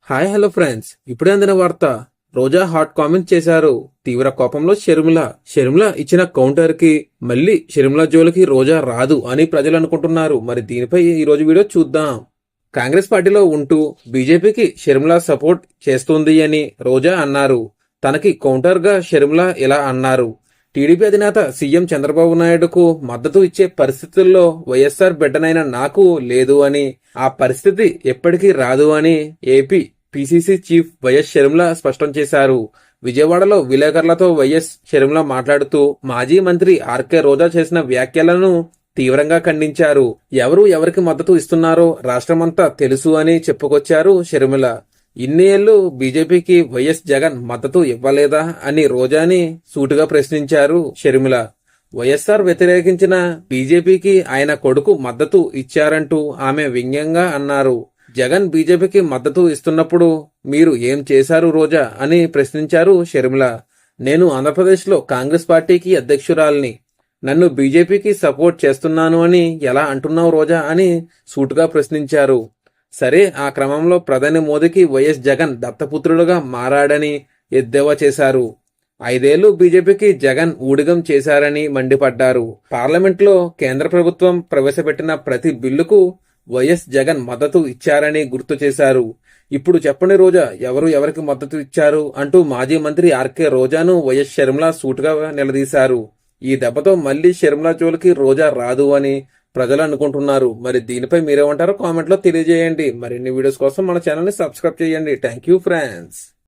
Hello friends, ఇప్పుడే అందిన వార్త. రోజా హాట్ కామెంట్ చేశారు. తీవ్ర కోపంలో షర్మిల ఇచ్చిన కౌంటర్ కి మళ్ళీ షర్మిల జోలికి రోజా రాదు అని ప్రజలు అనుకుంటున్నారు. మరి దీనిపై ఈ రోజు వీడియో చూద్దాం. కాంగ్రెస్ పార్టీలో ఉంటూ బీజేపీకి షర్మిల సపోర్ట్ చేస్తుంది అని రోజా అన్నారు. తనకి కౌంటర్ గా షర్మిల ఇలా అన్నారు. టీడీపీ అధినేత సీఎం చంద్రబాబు నాయుడుకు మద్దతు ఇచ్చే పరిస్థితుల్లో వైఎస్ఆర్ బిడ్డనైన నాకు లేదు అని, ఆ పరిస్థితి ఎప్పటికీ రాదు అని AP PCC chief YS Sharmila స్పష్టం చేశారు. విజయవాడలో విలేకరులతో వైఎస్ షర్మిల మాట్లాడుతూ మాజీ మంత్రి ఆర్కే రోజా చేసిన వ్యాఖ్యలను తీవ్రంగా ఖండించారు. ఎవరు ఎవరికి మద్దతు ఇస్తున్నారో రాష్ట్రమంతా తెలుసు అని చెప్పుకొచ్చారు షర్మిల. ఇన్ని ఏళ్లు బీజేపీకి వైఎస్ జగన్ మద్దతు ఇవ్వలేదా అని రోజాని సూటిగా ప్రశ్నించారు షర్మిల. వైఎస్ఆర్ వ్యతిరేకించిన బీజేపీకి ఆయన కొడుకు మద్దతు ఇచ్చారంటూ ఆమె వ్యంగ్యంగా అన్నారు. జగన్ బీజేపీకి మద్దతు ఇస్తున్నప్పుడు మీరు ఏం చేశారు రోజా అని ప్రశ్నించారు షర్మిల. నేను ఆంధ్రప్రదేశ్లో కాంగ్రెస్ పార్టీకి అధ్యక్షురాల్ని, నన్ను బీజేపీకి సపోర్ట్ చేస్తున్నాను అని ఎలా అంటున్నావు రోజా అని సూటుగా ప్రశ్నించారు. సరే, ఆ క్రమంలో ప్రధాని మోదీకి వైఎస్ జగన్ దత్తపుత్రుడుగా మారాడని ఎద్దేవా చేశారు. 5 ఏళ్లు బీజేపీకి జగన్ ఊడిగం చేశారని మండిపడ్డారు. పార్లమెంట్లో కేంద్ర ప్రభుత్వం ప్రవేశపెట్టిన ప్రతి బిల్లుకు వైఎస్ జగన్ మద్దతు ఇచ్చారని గుర్తు చేశారు. ఇప్పుడు చెప్పండి రోజా, ఎవరు ఎవరికి మద్దతు ఇచ్చారు అంటూ మాజీ మంత్రి ఆర్కే రోజాను వైఎస్ షర్మిల సూటుగా నిలదీశారు. ఈ దెబ్బతో మళ్లీ షర్మిల జోలికి రోజా రాదు అని ప్రజలు అనుకుంటున్నారు. మరి దీనిపై మీరేమంటారో కామెంట్లో తెలియజేయండి. మరిన్ని వీడియోస్ కోసం మన ఛానల్ని సబ్స్క్రైబ్ చేయండి. Thank you friends.